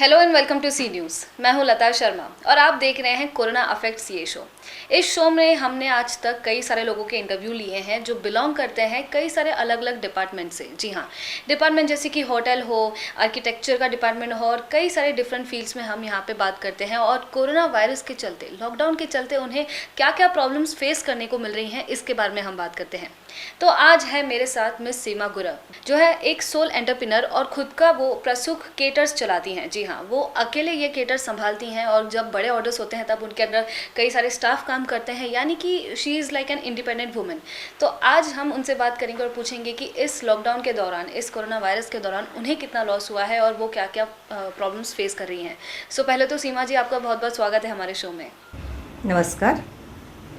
Hello and welcome to C news. मैं हूं लता शर्मा और आप देख रहे हैं कोरोना अफेक्ट्स ये शो। इस शो में हमने आज तक कई सारे लोगों के इंटरव्यू लिए हैं जो बिलोंग करते हैं कई सारे अलग अलग डिपार्टमेंट से। जी हाँ, डिपार्टमेंट जैसे कि होटल हो, आर्किटेक्चर का डिपार्टमेंट हो और कई सारे डिफरेंट फील्ड्स में हम यहाँ पे बात करते हैं। और कोरोना वायरस के चलते, लॉकडाउन के चलते उन्हें क्या क्या प्रॉब्लम्स फेस करने को मिल रही हैं, इसके बारे में हम बात करते हैं। तो आज है मेरे साथ मिस सीमा गुरव, जो है एक सोल एंटरप्रेन्योर और खुद का वो प्रसुख केटर्स चलाती हैं। जी हाँ, वो अकेले ये केटर्स संभालती हैं और जब बड़े ऑर्डर्स होते हैं तब उनके अंदर कई सारे स्टाफ काम करते हैं, यानी कि she is like an independent women. तो आज हम उनसे बात करेंगे और पूछेंगे कि इस लॉकडाउन के दौरान, इस कोरोना वायरस के दौरान उन्हें कितना लॉस हुआ है और वो क्या क्या प्रॉब्लम्स फेस कर रही हैं। सो पहले तो सीमा जी, आपका बहुत बहुत स्वागत है हमारे शो में। नमस्कार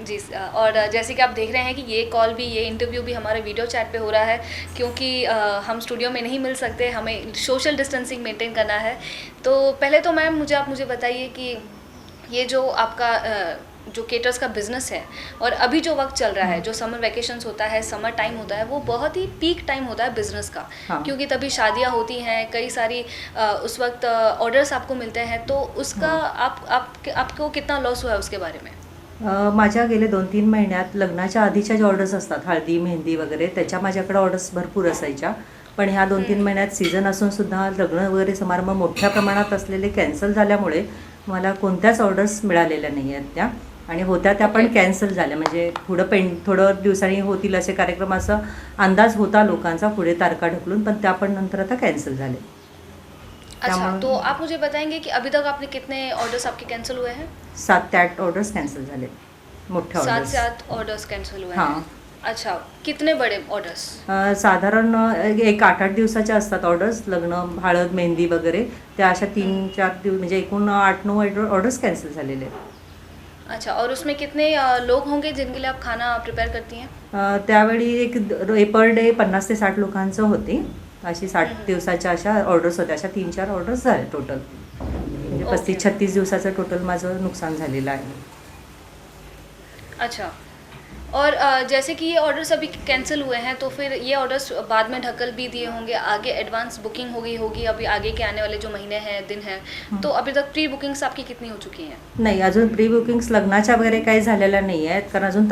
जी। और जैसे कि आप देख रहे हैं कि ये कॉल भी, ये इंटरव्यू भी हमारे वीडियो चैट पे हो रहा है, क्योंकि हम स्टूडियो में नहीं मिल सकते, हमें सोशल डिस्टेंसिंग मेंटेन करना है। तो पहले तो मैम मुझे बताइए कि ये जो आपका जो केटर्स का बिज़नेस है और अभी जो वक्त चल रहा है, जो समर वैकेशंस होता है, समर टाइम होता है, वो बहुत ही पीक टाइम होता है बिज़नेस का। हाँ। क्योंकि तभी शादियां होती हैं, कई सारी उस वक्त ऑर्डर्स आपको मिलते हैं। तो उसका आपको कितना लॉस हुआ है उसके बारे में? माझ्या गेले 2-3 महिन्यात लग्नाच्या आधीच्या ज्या ऑर्डर्स असतात, हळदी मेहंदी वगैरे, त्याच्या माझ्याकडे ऑर्डर्स भरपूर असायच्या. पण ह्या 2-3 महिन्यात सीझन असूनसुद्धा लग्न वगैरे समारंभ मोठ्या प्रमाणात असलेले कॅन्सल झाल्यामुळे मला कोणत्याच ऑर्डर्स मिळालेल्या नाही आहेत त्या, आणि होत्या त्या पण कॅन्सल झाल्या. म्हणजे थोडं दिवसांनी होतील असे कार्यक्रम, असा अंदाज होता लोकांचा, पुढे तारखा ढकलून, पण त्या पण नंतर आता कॅन्सल झाले. अच्छा, तो आप मुझे बताएंगे कि अभी तक आपने कितने ऑर्डर्स आपके कैंसिल हुए हैं? 7 ते 8 ऑर्डर्स कॅन्सल झाले, मोठ्या 7 ऑर्डर्स. से 8 ऑर्डर्स कैंसिल हुए हैं। हां. अच्छा, कितने बड़े ऑर्डर्स? साधारण एक 8-8 दिवसाच्या असतात ऑर्डर्स, लग्न, हळद, मेहंदी वगैरे. त्या अशा 3-4 म्हणजे एकूण 8-9 ऑर्डर्स कॅन्सल झालेले आहेत. अच्छा, और उसमें कितने लोग होंगे जिनके लिए आप खाना प्रिपेअर करती हैं? त्यावेळी पर डे 50 ते 60 लोकांचं होती. अशी 60 दिवसाच्या अशा ऑर्डर्स होत्या. अशा 3-4 ऑर्डर्स झाले टोटल. म्हणजे 35-36 दिवसाचं टोटल माझं नुकसान झालेलं आहे. अच्छा, और जैसे कि ये ऑर्डर्स अभी कैंसिल हुए हैं, तो फिर ये ऑर्डर्स बाद में ढकल भी दिए होंगे, आगे एडवांस बुकिंग हो गई होगी अभी आगे के आने वाले जो महीने हैं, दिन हैं, तो अभी तक प्री बुकिंग्स आपकी कितनी हो चुकी हैं? नाही, अजून प्री बुकिंग्स लग्नाच्या वगैरे काही झालेल्या नाही आहेत, कारण अजून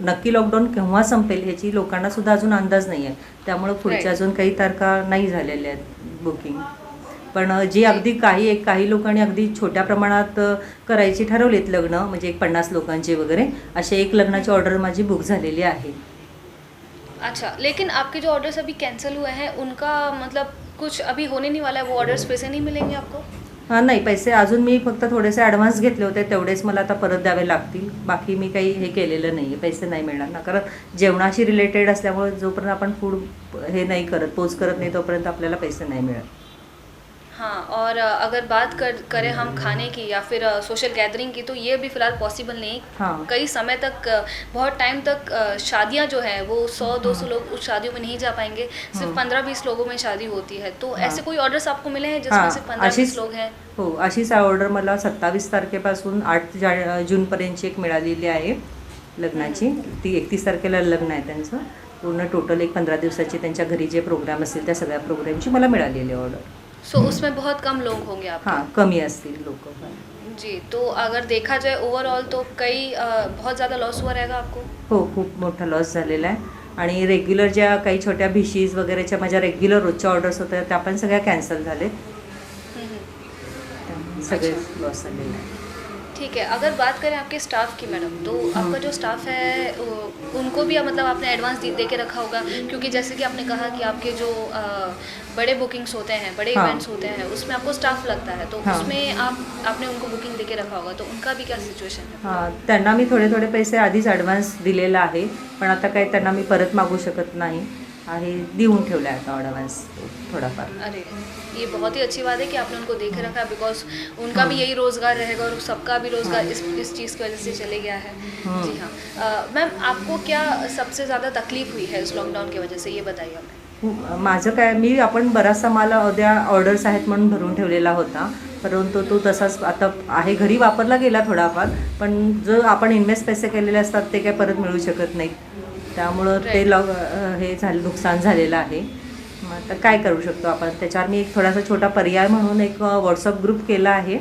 नक्की लॉकडाऊन केव्हा संपेल ह्याची लोकांना सुद्धा अजून अंदाज नाही आहे. त्यामुळे पुढच्या अजून काही तारखा नाही झालेल्या आहेत बुकिंग. पण जी अगदी काही लोकांनी अगदी छोट्या प्रमाणात करायची ठरवलीत लग्न, म्हणजे 50 लोकांची वगैरे, असे एक लग्नाची ऑर्डर माझी बुक झालेली आहे. अच्छा, लेकिन आपके जो ऑर्डर्स अभी कैंसिल हुए हैं उनका मतलब कुछ अभी होने नहीं वाला है, वो ऑर्डर्स पैसे नहीं मिलेंगे आपको? नाही, पैसे अजून मी फक्त थोडेसे ॲडव्हान्स घेतले होते, तेवढेच मला आता परत द्यावे लागतील. बाकी मी काही हे केलेलं नाही आहे, पैसे नाही मिळणार ना, कारण जेवणाशी रिलेटेड असल्यामुळे जोपर्यंत आपण फूड हे नाही करत, पोच करत नाही, तोपर्यंत आपल्याला पैसे नाही मिळत. हाँ, और अगर बात करें हम खाने की या फिर सोशल गैदरिंग की, तो ये भी फ़िलहाल पॉसिबल नहीं। हाँ. कई समय तक, बहुत टाइम तक शादियां जो हैं वो 100-200 लोग उस शादियों में नहीं जा पाएंगे, सिर्फ 15-20 लोगों में शादी होती है। तो ऐसे कोई ऑर्डर्स आपको मिले हैं जिसमें सिर्फ 15-20 लोग हैं? हो, अशीच ऑर्डर मला 27 तारखेपासून 8 जूनपर्यंतची एक मिळालेली आहे लग्नाची. ती 31 तारखेला लग्न आहे त्यांचं. पूर्ण टोटल एक 15 दिवसाची त्यांच्या घरी जे प्रोग्राम असतील त्या सगळ्या प्रोग्रामची मला मिळालेली ऑर्डर. सो उसमें बहुत कम लोग होंगे आप? हाँ, कमी असतील लोक. जी, तो अगर देखा जाए ओवरऑल तो बहुत ज़्यादा लॉस हुआ रहेगा आपको? हो, खूप मोठा लॉस झालेला आहे. आणि रेग्युलर ज्या काही छोट्या भिशीज वगैरेच्या माझ्या रेग्युलर रोजच्या ऑर्डर्स होत्या त्या पण सगळ्या कॅन्सल झाले. सगळे लॉस झालेले आहे. ठीक है, अगर बात करें आपके स्टाफ की मैडम, तो आपका जो स्टाफ है उनको भी मतलब आपने एडवांस दे के रखा होगा, क्योंकि जैसे कि आपने कहा कि आपके जो बड़े बुकिंग्स होते हैं, बड़े इवेंट्स होते हैं, उसमें आपको स्टाफ लगता है, तो उसमें आपने उनको बुकिंग दे के रखा होगा, तो उनका भी क्या सिच्युएशन है? हां, त्यांना मी थोडे पैसे आधीच ॲडव्हान्स दिलेला आहे, पण आता काही त्यांना मी परत मागू शकत नाही आहे. देऊन ठेवला आहे आता ॲडव्हान्स थोडाफार. अरे, ये बहुत ही अच्छी बात है कि आपने उनको देख रखा है, बिकॉज उनका भी यही रोज़गार रहेगा और सबका भी रोज़गार इस चीज़ की वजह से चले गया है. जी हाँ, मैम, आपको क्या सबसे ज़्यादा तकलीफ हुई है इस लॉकडाउन की वजह से, ये बताइए हमें. माझं काय, आपण बराचसा माल उद्या ऑर्डर्स आहेत म्हणून भरून ठेवलेला होता, परंतु तो तसाच आता आहे, घरी वापरला गेला थोडाफार, पण जो आपण इन्व्हेस्ट पैसे केलेले असतात ते काय परत मिळू शकत नाहीत. त्यामुळं ते हे नुकसान झालेलं आहे. मग आता काय करू शकतो आपण, त्याच्यावर मी एक थोडासा छोटा पर्याय म्हणून एक व्हॉट्सअप ग्रुप केला आहे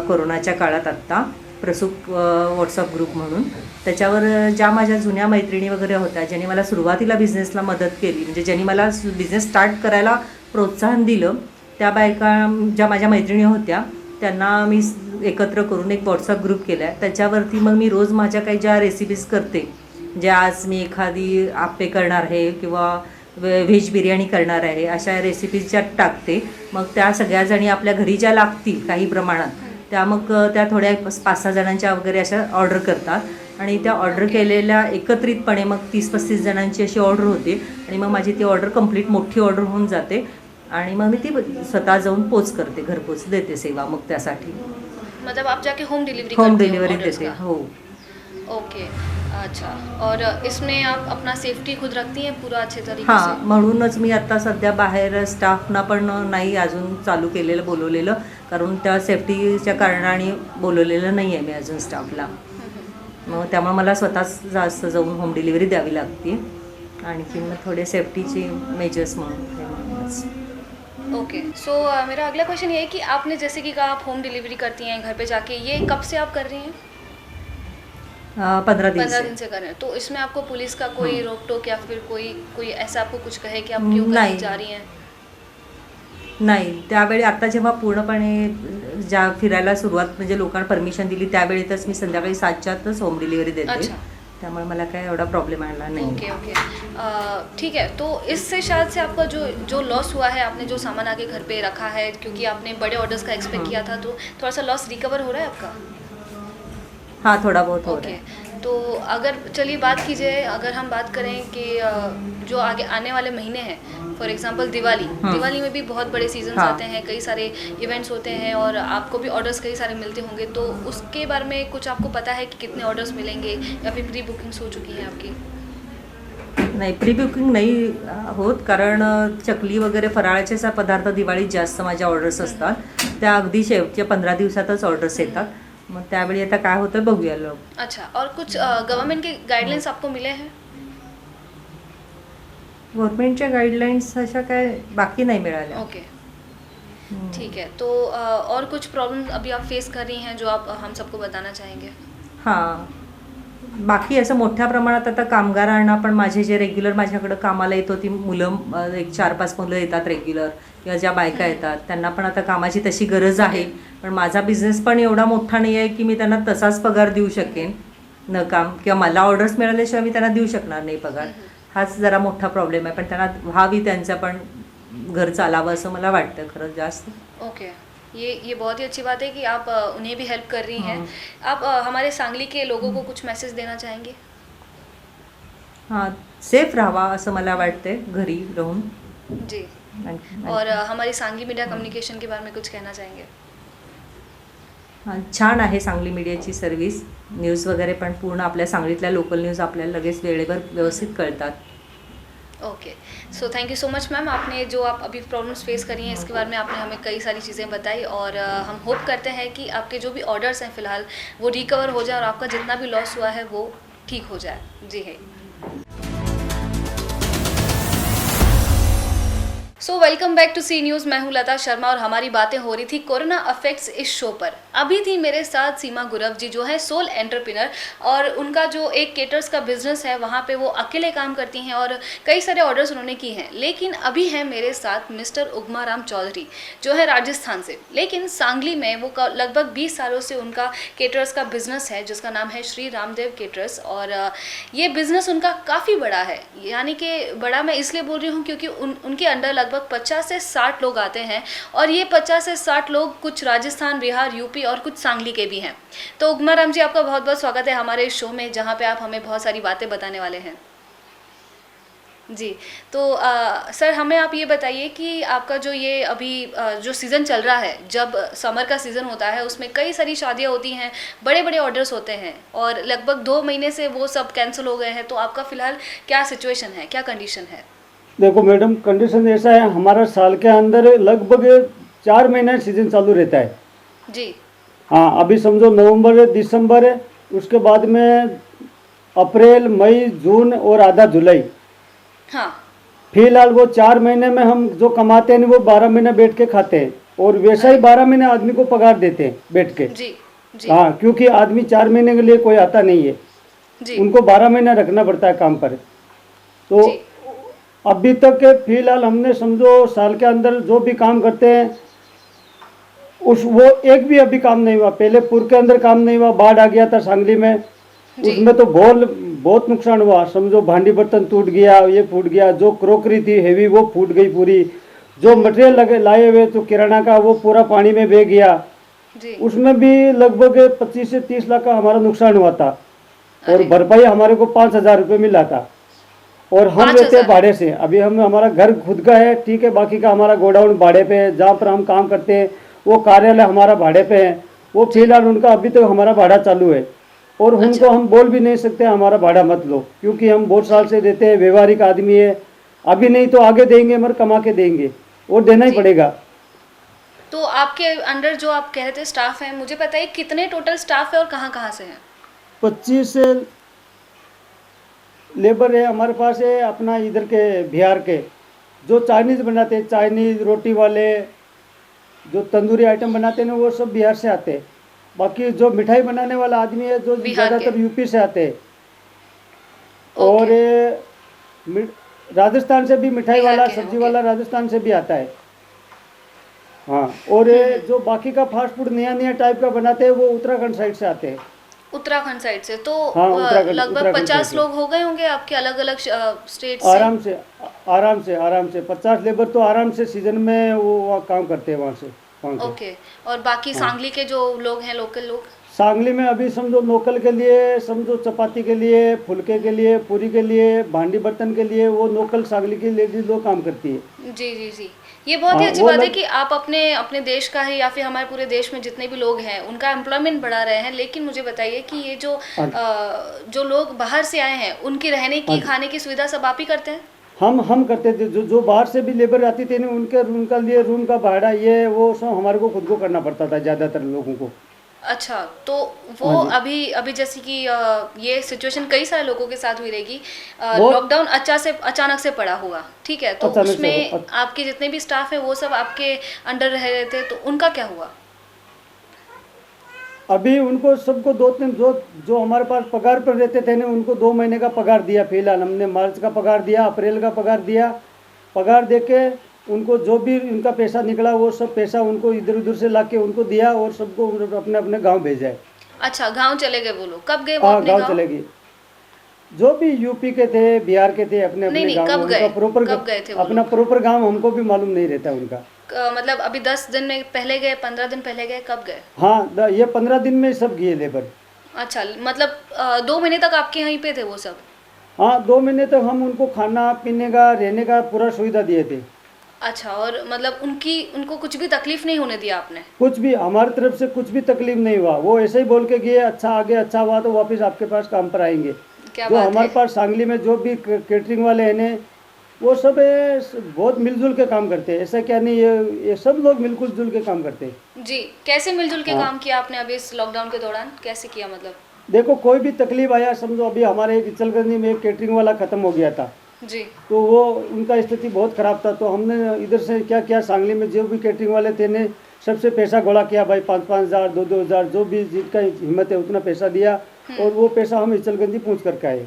कोरोनाच्या काळात आत्ता, प्रसूक व्हॉट्सअप ग्रुप म्हणून. त्याच्यावर ज्या माझ्या जुन्या मैत्रिणी वगैरे होत्या, ज्यांनी मला सुरुवातीला बिझनेसला मदत केली, म्हणजे ज्यांनी मला बिझनेस स्टार्ट करायला प्रोत्साहन दिलं, त्या बायका ज्या माझ्या मैत्रिणी होत्या त्यांना मी एकत्र करून एक व्हॉट्सअप ग्रुप केला आहे. त्याच्यावरती मग मी रोज माझ्या काही ज्या रेसिपीज करते, जे आज मी एखादी आप्पे करणार आहे किंवा व्हेज बिर्याणी करणार आहे, अशा रेसिपीज टाकते. मग त्या सगळ्याजणी आपल्या घरी ज्या लागतील काही प्रमाणात त्या मग त्या थोड्या 5-6 जणांच्या वगैरे अशा ऑर्डर करतात आणि त्या ऑर्डर केलेल्या एकत्रितपणे मग 30-35 जणांची अशी ऑर्डर होते आणि मग माझी ती ऑर्डर कंप्लीट मोठी ऑर्डर होऊन जाते आणि मग मी ती स्वतः जाऊन पोच करते, घरपोच देते सेवा. मग त्यासाठी मतलब आप जाके होम डिलीवरी देते. हो. ओके, अच्छा. और इसमें आप अपना सेफ्टी खुद रखती हैं पूरा अच्छे तरीके से? हां, म्हणूनच मी आता सध्या बाहेर स्टाफना पण नाही अजून चालू केलेलं, बोलवलेलं, कारण त्या सेफ्टीच्या कारणाने बोलवलेलं नाही आहे मी अजून स्टाफला. मग त्यामुळे मला स्वतःच जास्त जाऊन होम डिलिव्हरी द्यावी लागते. आणखी मग थोडे सेफ्टीची मेजर्स म्हणून. ओके, सो मेरा अगला क्वेश्चन ये है कि आपने जैसे कि कहा आप होम डिलीवरी करती हैं घर पे जाके, ये कब से आप कर रही हैं? 15 दिन 15 दिन से कर रहे हैं. तो इसमें आपको पुलिस का कोई रोक टोक या फिर कोई ऐसा आपको कुछ कहे कि आप क्यों करने जा रही हैं? नाही, त्यावेळी आता जेव्हा पूर्णपणे ज्या फिरायला सुरुवात म्हणजे लोकांना परमिशन दिली त्यावेळेतच मी संध्याकाळी 7च्या आतच होम डिलिव्हरी देते. अच्छा. त्यामुळे मला काय एवढा प्रॉब्लेम आला नाही. ओके ओके, ठीक है. तो इससे शायद से आपका जो लॉस हुआ है, आपने जो सामान आके घर पे रखा है क्योंकि आपने बड़े ऑर्डर्स का एक्सपेक्ट किया था, तो थोड़ा सा लॉस रिकवर हो रहा है आपका? हाँ, थोड़ा बहुत हो रहा है. ओके, तो अगर चलिए बात कीजिए, अगर हम बात करें कि जो आगे आने वाले महीने हैं, फॉर एग्जांपल दिवाली में भी बहुत बड़े सीजन्स आते हैं, कई सारे इवेंट्स होते हैं और आपको भी ऑर्डर्स कई सारे मिलते होंगे, तो उसके बारे में कुछ आपको पता है कि कितने ऑर्डर्स मिलेंगे या फिर प्री बुकिंग्स हो चुकी हैं आपकी? नाही, प्री बुकिंग नाही होत, कारण चकली वगैरे फराळाचे पदार्थ दिवाळीत जास्त माझ्या ऑर्डर्स असतात. त्या अगदी शेवटच्या 15 दिवसातच ऑर्डर्स येतात. मग त्यावेळी आता काय होतं बघूया लोक. अच्छा, और कुछ गवर्नमेंट के गाइडलाइंस आपको मिले हैं? गव्हर्नमेंटच्या गाईडलाईन्स अशा काय बाकी नाही मिळाल्या. ओके, ठीक है. तो और कुछ प्रॉब्लम अभी आप फेस कर रही हैं जो आप हम सबको बताना चाहेंगे? हां, बाकी असं मोठ्या प्रमाणात आता कामगारांना पण माझे जे रेग्युलर माझ्याकडं कामाला येत होती मुलं, एक 4-5 मुलं येतात रेग्युलर, किंवा ज्या बायका येतात त्यांना पण आता कामाची तशी गरज आहे. पण माझा बिझनेस पण एवढा मोठा नाही आहे की मी त्यांना तसाच पगार देऊ शकेन न काम, किंवा मला ऑर्डर्स मिळाल्याशिवाय मी त्यांना देऊ शकणार नाही पगार. हाच जरा मोठा प्रॉब्लेम आहे. पण त्यांना व्हावी, त्यांचं पण घर चालावं असं मला वाटतं खरं जास्त. ओके, ये बहुत ही अच्छी बात है कि आप उन्हें भी हेल्प कर रही हैं. आप हमारे सांगली के लोगों को कुछ मैसेज देना चाहेंगे? हां, सेफ राहावा असं मला वाटते घरी राहून. जी. और हमारी सांगली मीडिया कम्युनिकेशन के बारे में कुछ कहना चाहेंगे? हां, छान आहे सांगली मीडियाची सर्व्हिस. न्यूज़ वगैरे पण पूर्ण आपल्या सांगलीतल्या लोकल न्यूज़ आपल्याला लगेच वेळेवर व्यवस्थित कळतात. Okay, so thank you so much ma'am. आपने जो आप अभी प्रॉब्लम्स फेस करी हैं इसके बारे में आपने हमें कई सारी चीज़ें बताई और हम होप करते हैं कि आपके जो भी ऑर्डर्स हैं फ़िलहाल वो रिकवर हो जाए और आपका जितना भी लॉस हुआ है वो ठीक हो जाए. जी है. So welcome back to C news. मैं हूँ लता शर्मा और हमारी बातें हो रही थी कोरोना अफेक्ट्स इस शो पर. अभी थी मेरे साथ सीमा गुरव जी जो है सोल एंटरप्रेन्योर और उनका जो एक केटर्स का बिजनेस है वहाँ पे वो अकेले काम करती हैं और कई सारे ऑर्डर्स उन्होंने की हैं. लेकिन अभी है मेरे साथ मिस्टर उगमाराम चौधरी जो है राजस्थान से, लेकिन सांगली में वो लगभग 20 सालों से उनका केटर्स का बिजनेस है जिसका नाम है श्री रामदेव केटर्स. और ये बिज़नेस उनका काफ़ी बड़ा है, यानी कि बड़ा मैं इसलिए बोल रही हूँ क्योंकि उनके अंडर लगभग 50 से 60 लोग आते हैं और ये 50 से 60 लोग कुछ राजस्थान, बिहार, यूपी और कुछ सांगली के भी हैं. तो उगमाराम जी आपका बहुत बहुत स्वागत है हमारे इस शो में जहाँ पे आप हमें बहुत सारी बातें बताने वाले हैं. जी, तो सर हमें आप ये बताइए कि आपका जो ये अभी जो सीज़न चल रहा है, जब समर का सीज़न होता है उसमें कई सारी शादियाँ होती हैं, बड़े बड़े ऑर्डर्स होते हैं और लगभग 2 महीने से वो सब कैंसिल हो गए हैं. तो आपका फ़िलहाल क्या सिचुएशन है, क्या कंडीशन है? देखो मैडम, कंडीशन ऐसा है, हमारा साल के अंदर लगभग 4 महीने सीजन चालू रहता है. जी. हाँ, अभी समझो नवंबर दिसंबर है, उसके बाद में अप्रैल, मई, जून और आधा जुलाई. हाँ. फिलहाल वो 4 महीने में हम जो कमाते हैं वो 12 महीने बैठ के खाते हैं, और वैसा ही 12 महीने आदमी को पगार देते हैं बैठ के। जी जी हाँ, क्योंकि आदमी 4 महीने के लिए कोई आता नहीं है, जी उनको 12 महीने रखना पड़ता है काम पर। तो जी अभी तक के फिलहाल हमने समझो साल के अंदर जो भी काम करते हैं उस वो एक भी अभी काम नहीं हुआ। पहले पूर्व के अंदर काम नहीं हुआ, बाढ़ आ गया था सांगली में, जी उसमें तो बहुत नुकसान हुआ। समझो भांडी बर्तन टूट गया, ये फूट गया, जो क्रोकरी थी हेवी वो फूट गई पूरी, जो मटेरियल लगे लाए हुए तो किराना का वो पूरा पानी में बह गया। जी उसमें भी लगभग 25 से 30 लाख का हमारा नुकसान हुआ था, और अरे भरपाई हमारे को 5,000 रुपये मिला था। और हम 5,000? रहते हैं भाड़े से। अभी हम हमारा घर खुद का है, ठीक है, बाकी का हमारा गोडाउन भाड़े पे है, जहाँ पर हम काम करते हैं वो कार्यालय हमारा भाड़े पे है। वो फिलहाल उनका अभी तक हमारा भाड़ा चालू है, और उनको हम बोल भी नहीं सकते हमारा भाड़ा मत लो, क्योंकि हम बहुत साल से देते हैं, व्यवहारिक आदमी है। अभी नहीं तो आगे देंगे, मगर कमा के देंगे, और देना ही पड़ेगा। तो आपके अंडर जो आप कह रहे थे स्टाफ है, मुझे बताइए कितने टोटल स्टाफ है और कहाँ कहाँ से हैं? 25 लेबर है हमारे पास है, अपना इधर के बिहार के, जो चाइनीज़ बनाते हैं, चाइनीज़ रोटी वाले, जो तंदूरी आइटम बनाते हैं ना, वो सब बिहार से आते हैं। बाकी जो मिठाई बनाने वाला आदमी है जो बिहार के? ज़्यादातर यूपी से आते हैं, और राजस्थान से भी मिठाई बिहार वाला, के हैं, सब्जी ओके। वाला राजस्थान से भी आता है। हाँ, और ये जो बाकी का फास्ट फूड नया नया टाइप का बनाते हैं वो उत्तराखंड साइड से आते हैं। उत्तराखंड साइड से तो हाँ, लगभग उत्तराखंड 50 साइड लोग हो गए होंगे आपके अलग अलग स्टेट से। आराम से, आराम से 50 लेबर तो आराम से सीजन में वो वहाँ काम करते हैं वहाँ से। ओके, और बाकी सांगली के जो लोग हैं, लोकल लोग? सांगली में अभी समझो लोकल के लिए, समझो चपाती के लिए, फुलके के लिए, पूरी के लिए, भांडी बर्तन के लिए, वो लोकल सांगली की लेडीज लोग काम करती है। जी जी जी, ये बहुत ही हाँ, अच्छी वो बात है लोग- कि आप अपने अपने देश का ही या फिर हमारे पूरे देश में जितने भी लोग हैं उनका एम्प्लॉयमेंट बढ़ा रहे हैं। लेकिन मुझे बताइए कि ये जो जो लोग बाहर से आए हैं उनकी रहने की, खाने की सुविधा सब आप ही करते हैं? हम करते थे। जो बाहर से भी लेबर आती थी ना, उनका लिए रूम का भाड़ा ये वो सब हमारे को खुद को करना पड़ता था ज़्यादातर लोगों को। अच्छा, तो वो हाँ जी। अभी अभी जैसे कि ये सिचुएशन कई सारे लोगों के साथ हुई रहेगी, वो- लॉकडाउन अचानक से पड़ा होगा, ठीक है, तो अचानक से उसमें हुआ। आपके जितने भी स्टाफ है वो सब आपके अंडर रह रहे थे, तो उनका क्या हुआ? अभी उनको सबको 2-3 जो हमारे पास पगार पर रहते थे ना, उनको 2 महीने का पगार दिया। फिलहाल हमने मार्च का पगार दिया, अप्रैल का पगार दिया। पगार देके उनको जो भी उनका पैसा निकला वो सब पैसा उनको इधर उधर से लाके उनको दिया, और सबको अपने अपने गांव भेजा है। अच्छा, गांव चले गए वो लोग? कब गए वो हाँ, अपने गांव गांव? चले गए। जो भी यूपी के थे, बिहार के थे, अपने नहीं, अपने गांव। कब उनका गए? प्रॉपर कब गए थे वो अपना प्रॉपर गांव हमको भी मालूम नहीं रहता उनका। मतलब अभी 10 दिन में पहले गए, 15 दिन पहले गए, कब गए? हाँ, ये 15 दिन में सब गए लेबर। अच्छा, मतलब 2 महीने तक आपके यहीं पे थे वो सब? हाँ, 2 महीने तक हम उनको खाना पीने का, रहने का पूरा सुविधा दिए थे। अच्छा, और मतलब उनको कुछ भी तकलीफ नहीं होने दिया आपने? कुछ भी हमारी तरफ से कुछ भी तकलीफ नहीं हुआ। वो ऐसे ही बोल के गए, अच्छा आगे अच्छा हुआ तो वापस आपके पास काम पर आएंगे। क्या जो बात हमारे है। पास सांगली में जो भी केटरिंग वाले हैं ने, वो सब बहुत मिलजुल के काम करते हैं। ऐसा क्या नहीं, ये सब लोग मिलजुल जुल के काम करते हैं। जी, कैसे मिलजुल के हाँ। काम किया आपने अभी इस लॉकडाउन के दौरान? कैसे किया मतलब? देखो, कोई भी तकलीफ आया, समझो अभी हमारे एक इचलकरंजी में एक केटरिंग वाला ख़त्म हो गया था, जी तो वो उनका स्थिति बहुत ख़राब था। तो हमने इधर से क्या किया, सांगली में जो भी केटरिंग वाले थे ने सबसे पैसा गोला किया, भाई 5-5 हज़ार, 2-2 हज़ार, जो भी जिसका हिम्मत है उतना पैसा दिया, और वो पैसा हम इचलकरंजी पहुँच करके आए।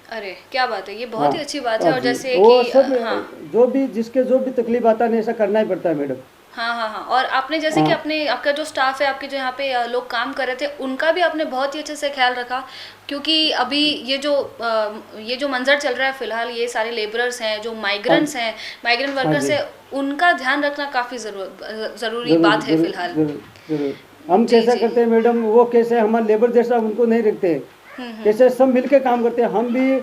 अरे क्या बात है, ये बहुत ही हाँ, अच्छी बात है। और जी। जैसे वो कि सब हाँ जिसके जो भी तकलीफ आता है ऐसा करना ही पड़ता है मैडम। हाँ, और आपने जैसे कि हाँ। अपने आपका जो स्टाफ है, आपके जो यहाँ पे लोग काम कर रहे थे, उनका भी आपने बहुत ही अच्छे से ख्याल रखा, क्योंकि अभी ये जो मंजर चल रहा है फिलहाल, ये सारे लेबरर्स हैं जो माइग्रेंट्स हैं, माइग्रेंट वर्कर्स जी। हैं, उनका ध्यान रखना काफ़ी ज़रूरी जरूर, बात है जरूर, फिलहाल। जरूर, जरूर। हम जी, कैसा जी। करते हैं मैडम, वो कैसे हमारे लेबर जैसा उनको नहीं रखते, कैसे सब मिलके काम करते हैं। हम भी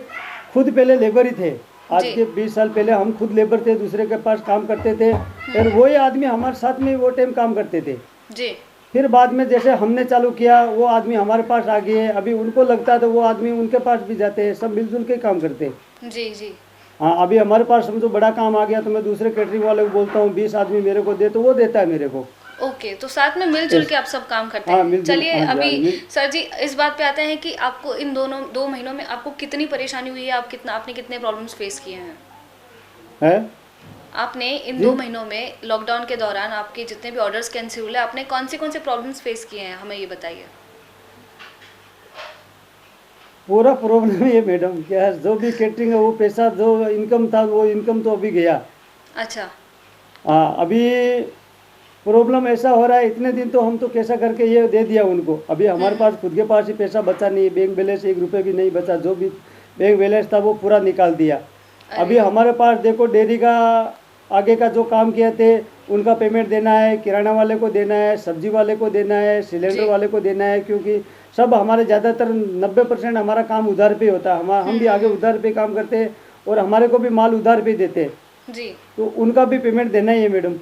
खुद पहले लेबर ही थे, आज जी। के 20 साल पहले हम खुद लेबर थे, दूसरे के पास काम करते थे, और वही आदमी हमारे साथ में वो टाइम काम करते थे। जी फिर बाद में जैसे हमने चालू किया, वो आदमी हमारे पास आ गए, अभी उनको लगता है तो वो आदमी उनके पास भी जाते हैं, सब मिलजुल के काम करते हैं। जी जी हाँ, अभी हमारे पास समझो बड़ा काम आ गया तो मैं दूसरे कैटरिंग वाले को बोलता हूँ 20 आदमी मेरे को दे, तो वो देता है मेरे को। ओके, तो साथ में मिलजुल के आप सब काम करते हाँ, हैं। मिलजुल, चलिए हाँ जी, अभी हाँ, सर जी इस बात पे आते हैं कि आपको इन 2 महीनों में आपको कितनी परेशानी हुई है, आपने कितने प्रॉब्लम्स फेस किए हैं? है। आपने इन जी। 2 महीनों में लॉकडाउन के दौरान आपके जितने भी ऑर्डर्स कैंसिल हुए, आपने कौन से प्रॉब्लम्स फेस किए हैं, हमें ये बताइए। पूरा प्रॉब्लम ये मैडम क्या है, जो भी कैटरिंग है वो पैसा जो इनकम था वो इनकम तो अभी गया। अच्छा। हाँ, अभी प्रॉब्लम ऐसा हो रहा है, इतने दिन तो हम तो कैसा करके ये दे दिया उनको, अभी हमारे पास खुद के पास ही पैसा बचा नहीं है, बैंक बैलेंस 1 रुपये भी नहीं बचा, जो भी बैंक बैलेंस था वो पूरा निकाल दिया। अभी हमारे पास देखो डेयरी का आगे का जो काम किए थे उनका पेमेंट देना है, किराना वाले को देना है, सब्जी वाले को देना है, सिलेंडर जी। वाले को देना है, क्योंकि सब हमारे ज़्यादातर 90% हमारा काम उधार पे होता है, हम भी आगे उधार पे काम करते हैं और हमारे को भी माल उधार पे देते हैं, जी। तो उनका भी पेमेंट देना ही है मैडम।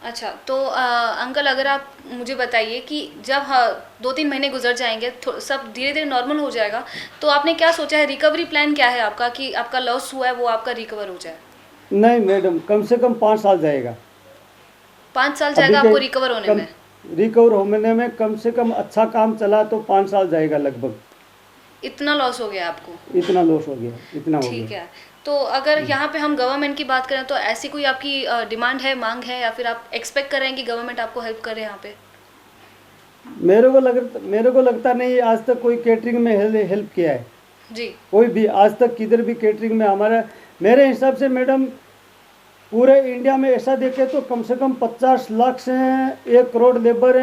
अच्छा, तो अंकल अगर आप मुझे बताइए कि जब 2-3 महीने गुजर जाएंगे, सब धीरे धीरे नॉर्मल हो जाएगा, तो आपने क्या सोचा है, रिकवरी प्लान क्या है आपका कि आपका लॉस हुआ है वो आपका रिकवर हो जाए? नहीं मैडम, कम से कम 5 साल जाएगा। 5 साल अभी जाएगा के आपको रिकवर होने में? रिकवर होने में कम से कम अच्छा काम चला तो 5 साल जाएगा लगभग। इतना लॉस हो गया आपको? इतना लॉस हो गया, इतना हो ठीक गया। है। तो अगर यहाँ पे हम गवर्नमेंट की बात करें तो ऐसी कोई आपकी डिमांड है, मांग है, या फिर आप एक्सपेक्ट कर रहे हैं कि गवर्नमेंट आपको हेल्प करे यहाँ पे? मेरे को लगता नहीं आज तक कोई कैटरिंग में हेल्प किया है, जी। कोई भी आज तक किधर भी कैटरिंग में हमारा, मेरे हिसाब से मैडम पूरे इंडिया में ऐसा देखे तो कम से कम 50 लाख से 1 करोड़ लेबर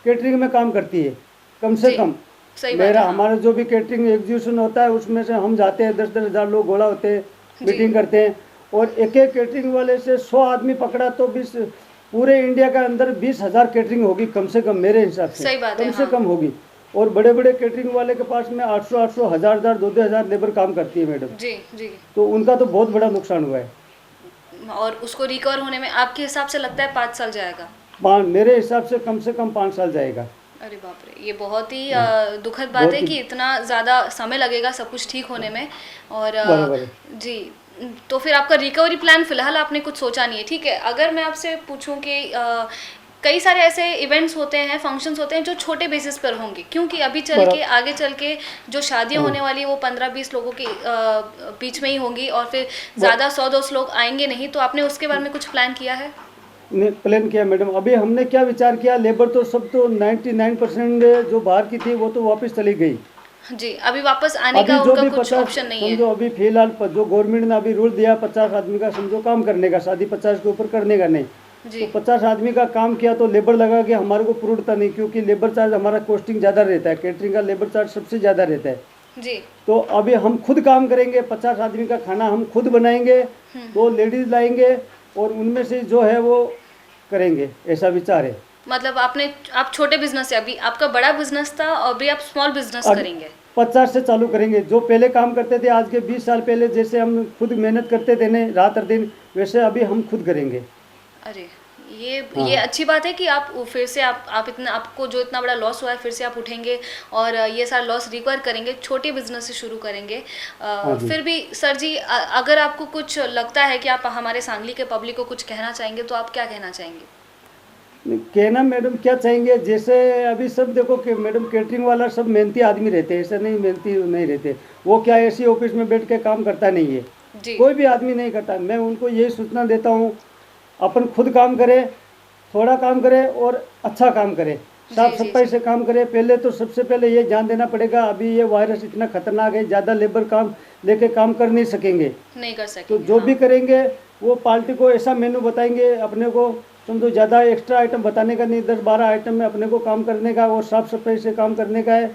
कैटरिंग में काम करती है, कम से जी, कम। सही बात मेरा है, हाँ। हमारा जो भी कैटरिंग एग्जीबिशन होता है उसमें से हम जाते हैं, 10-10 हज़ार लोग घोड़ा होते हैं, मीटिंग करते हैं, और एक एक कैटरिंग वाले से 100 आदमी पकड़ा तो 20 पूरे इंडिया के अंदर 20,000 कैटरिंग होगी कम से कम, मेरे हिसाब से सही बात है, कम से हाँ। कम होगी। और बड़े बड़े कैटरिंग वाले के पास में 800-800 हज़ार 2,000 लेबर काम करती है मैडम, जी। जी। तो उनका तो बहुत बड़ा नुकसान हुआ है। और उसको रिकवर होने में आपके हिसाब से लगता है 5 साल जाएगा? मेरे हिसाब से कम 5 साल जाएगा। अरे बाप रे, ये बहुत ही दुखद बात बहुत है ही- कि इतना ज़्यादा समय लगेगा सब कुछ ठीक होने में। और बराबर है। जी। तो फिर आपका रिकवरी प्लान फिलहाल आपने कुछ सोचा नहीं है, ठीक है। अगर मैं आपसे पूछूं कि कई सारे ऐसे इवेंट्स होते हैं, फंक्शंस होते हैं जो छोटे बेसिस पर होंगे, क्योंकि अभी चल के आगे चल के जो शादियां होने वाली है वो 15-20 लोगों के बीच में ही होंगी, और फिर ज़्यादा 100-200 लोग आएंगे नहीं। तो आपने उसके बारे में कुछ प्लान किया है? प्लान किया मैडम, अभी हमने क्या विचार किया, लेबर तो सब तो 99% जो बाहर की थी वो तो वापस चली गई। जी। अभी वापस आने अभी का जो उनका भी कुछ 50 ऑप्शन नहीं है? समझो अभी फिलहाल जो गवर्नमेंट ने अभी रूल दिया 50 आदमी का समझो काम करने का, शादी 50 के ऊपर करने का नहीं, जी। तो 50 आदमी का काम किया तो लेबर लगा के हमारे को पुरुड़ता नहीं, क्योंकि लेबर चार्ज हमारा कॉस्टिंग ज़्यादा रहता है, कैटरिंग का लेबर चार्ज सबसे ज़्यादा रहता है। जी। तो अभी हम खुद काम करेंगे, 50 आदमी का खाना हम खुद बनाएंगे, तो लेडीज लाएंगे और उनमें से जो है वो करेंगे, ऐसा विचार है। मतलब आप छोटे बिजनेस से, अभी आपका बड़ा बिजनेस था और अभी आप स्मॉल बिजनेस अब करेंगे? 50 से चालू करेंगे, जो पहले काम करते थे आज के 20 साल पहले जैसे हम खुद मेहनत करते थे ना रात और दिन, वैसे अभी हम खुद करेंगे। अरे ये अच्छी बात है कि आप फिर से आप इतना, आपको जो इतना बड़ा लॉस हुआ है फिर से आप उठेंगे और ये सारा लॉस रिकवर करेंगे, छोटे बिजनेस से शुरू करेंगे। जी। फिर भी सर जी, अगर आपको कुछ लगता है कि आप हमारे सांगली के पब्लिक को कुछ कहना चाहेंगे तो आप क्या कहना चाहेंगे? कहना मैडम क्या चाहेंगे, जैसे अभी सब देखो कि मैडम कैटरिंग वाला सब मेहनती आदमी रहते हैं, ऐसा नहीं मेहनती नहीं रहते, वो क्या ऐसी ऑफिस में बैठ के काम करता नहीं है, जी। कोई भी आदमी नहीं करता। मैं उनको यही सूचना देता हूँ, अपन खुद काम करें, थोड़ा काम करें और अच्छा काम करें, साफ जी, सफाई से काम करें। पहले तो सबसे पहले ये ध्यान देना पड़ेगा, अभी ये वायरस इतना खतरनाक है, ज़्यादा लेबर काम लेके काम कर नहीं सकेंगे, नहीं कर तो सकेंगे। जो भी करेंगे वो पार्टी को ऐसा मेनू बताएंगे, अपने को समझो ज़्यादा एक्स्ट्रा आइटम बताने का नहीं, 10-12 आइटम में अपने को काम करने का और साफ़ सफाई से काम करने का है,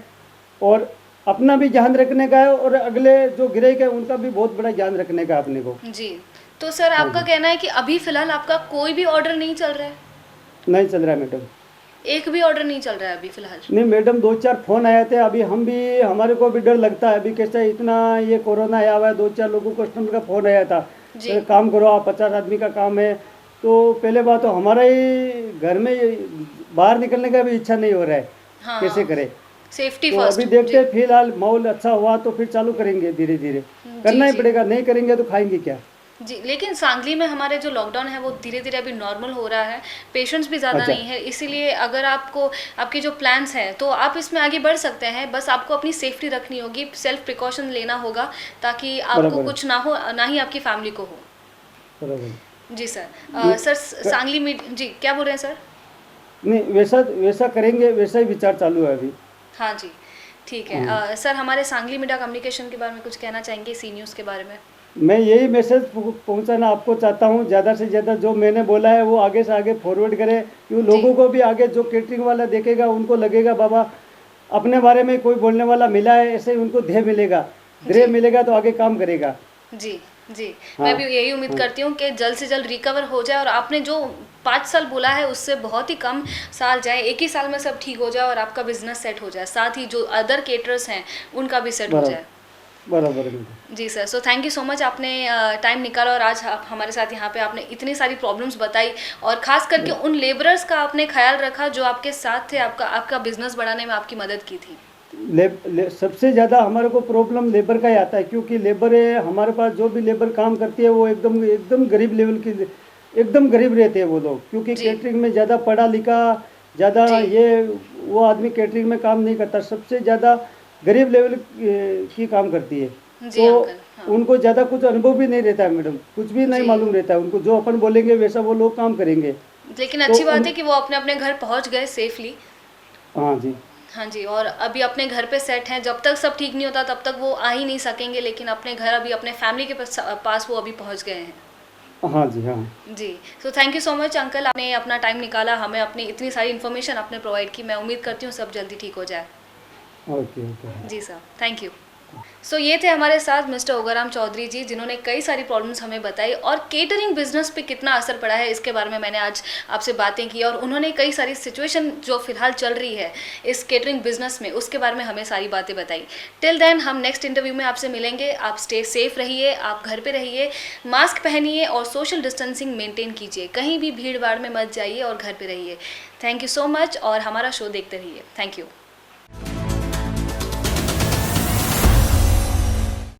और अपना भी ध्यान रखने का है और अगले जो ग्राहक है उनका भी बहुत बड़ा ध्यान रखने का है अपने को। जी। तो सर आपका कहना है कि अभी फिलहाल आपका कोई भी ऑर्डर नहीं चल रहा है? नहीं चल रहा है मैडम, एक भी ऑर्डर नहीं चल रहा है अभी फिलहाल? नहीं मैडम, 2-4 फ़ोन आए थे, अभी हम भी, हमारे को भी डर लगता है, अभी कैसा इतना ये कोरोना आया हुआ है, 2-4 लोगों को कस्टमर का फ़ोन आया था, जी। काम करो आप, 50 आदमी का काम है। तो पहले बात तो हमारा ही घर में बाहर निकलने का भी इच्छा नहीं हो रहा है, हाँ, कैसे करें। सेफ्टी तो फर्स्ट। अभी देखते हैं, फिलहाल माहौल अच्छा हुआ तो फिर चालू करेंगे धीरे धीरे, करना ही पड़ेगा, नहीं करेंगे तो खाएंगे क्या। जी। लेकिन सांगली में हमारे जो लॉकडाउन है वो धीरे धीरे अभी नॉर्मल हो रहा है, पेशेंट्स भी ज़्यादा अच्छा। नहीं है, इसीलिए अगर आपको आपके जो प्लान्स हैं तो आप इसमें आगे बढ़ सकते हैं। बस आपको अपनी सेफ्टी रखनी होगी, सेल्फ प्रिकॉशन लेना होगा ताकि आपको बराबर। कुछ ना हो, ना ही आपकी फैमिली को हो। बराबर। जी सर। सर सांगली में जी क्या बोल रहे हैं सर? नहीं, वैसा वैसा करेंगे, वैसा ही विचार चालू है अभी। हाँ जी, ठीक है। सर हमारे सांगली मीडिया कम्युनिकेशन के बारे में कुछ कहना चाहेंगे, सी न्यूज़ के बारे में? मैं यही मैसेज पहुंचाना आपको चाहता हूं, ज़्यादा से ज़्यादा जो मैंने बोला है वो आगे से आगे फॉरवर्ड करें, क्यों लोगों को भी आगे जो कैटरिंग वाला देखेगा उनको लगेगा बाबा अपने बारे में कोई बोलने वाला मिला है, ऐसे ही उनको ध्येय मिलेगा, ध्येय मिलेगा तो आगे काम करेगा। जी जी। हाँ, मैं भी यही उम्मीद करती हूँ कि जल्द से जल्द रिकवर हो जाए और आपने जो 5 साल बोला है उससे बहुत ही कम साल जाए, एक ही साल में सब ठीक हो जाए और आपका बिजनेस सेट हो जाए, साथ ही जो अदर केटरर्स हैं उनका भी सेट हो बराबर जाए। बराबर। जी sir, so thank you so much, आपने टाइम निकाला और आज आप हमारे साथ यहाँ पे आपने इतनी सारी प्रॉब्लम्स बताई और खास करके उन लेबरर्स का आपने ख्याल रखा जो आपके साथ थे, आपका बिजनेस बढ़ाने में आपकी मदद की थी। सबसे ज़्यादा हमारे को प्रॉब्लम लेबर का ही आता है, क्योंकि लेबर है हमारे पास, जो भी लेबर काम करती है वो एकदम एकदम गरीब लेवल की, एकदम गरीब रहते हैं वो लोग, क्योंकि जी। कैटरिंग में ज़्यादा पढ़ा लिखा ज़्यादा जी। ये वो आदमी कैटरिंग में काम नहीं करता, सबसे ज़्यादा गरीब लेवल की काम करती है। जी तो अंकल, हाँ। उनको ज़्यादा कुछ अनुभव भी नहीं रहता है मैडम, कुछ भी नहीं जी। मालूम रहता है उनको, जो अपन बोलेंगे वैसा वो लोग काम करेंगे। लेकिन अच्छी बात उन- है कि वो अपने अपने घर पहुँच गए सेफली। हाँ जी। हाँ जी, और अभी अपने घर पे सेट हैं, जब तक सब ठीक नहीं होता तब तक वो आ ही नहीं सकेंगे, लेकिन अपने घर अभी अपने फैमिली के पास वो अभी पहुंच गए हैं। हाँ जी। हाँ। जी, so thank you so much uncle, आपने अपना टाइम निकाला, हमें अपनी इतनी सारी इन्फॉर्मेशन आपने प्रोवाइड की। मैं उम्मीद करती हूँ सब जल्दी ठीक हो जाए। Okay okay. जी सर, थैंक यू। सो ये थे हमारे साथ मिस्टर ओगाराम चौधरी जी, जिन्होंने कई सारी प्रॉब्लम्स हमें बताई और केटरिंग बिजनेस पे कितना असर पड़ा है इसके बारे में मैंने आज आपसे बातें की, और उन्होंने कई सारी सिचुएशन जो फिलहाल चल रही है इस केटरिंग बिजनेस में उसके बारे में हमें सारी बातें बताई। टिल देन हम नेक्स्ट इंटरव्यू में आपसे मिलेंगे। आप स्टे सेफ रहिए, आप घर पे रहिए, मास्क पहनिए और सोशल डिस्टेंसिंग मेंटेन कीजिए, कहीं भी भीड़ भाड़ में मत जाइए और घर पे रहिए। थैंक यू सो मच और हमारा शो देखते रहिए। Thank you.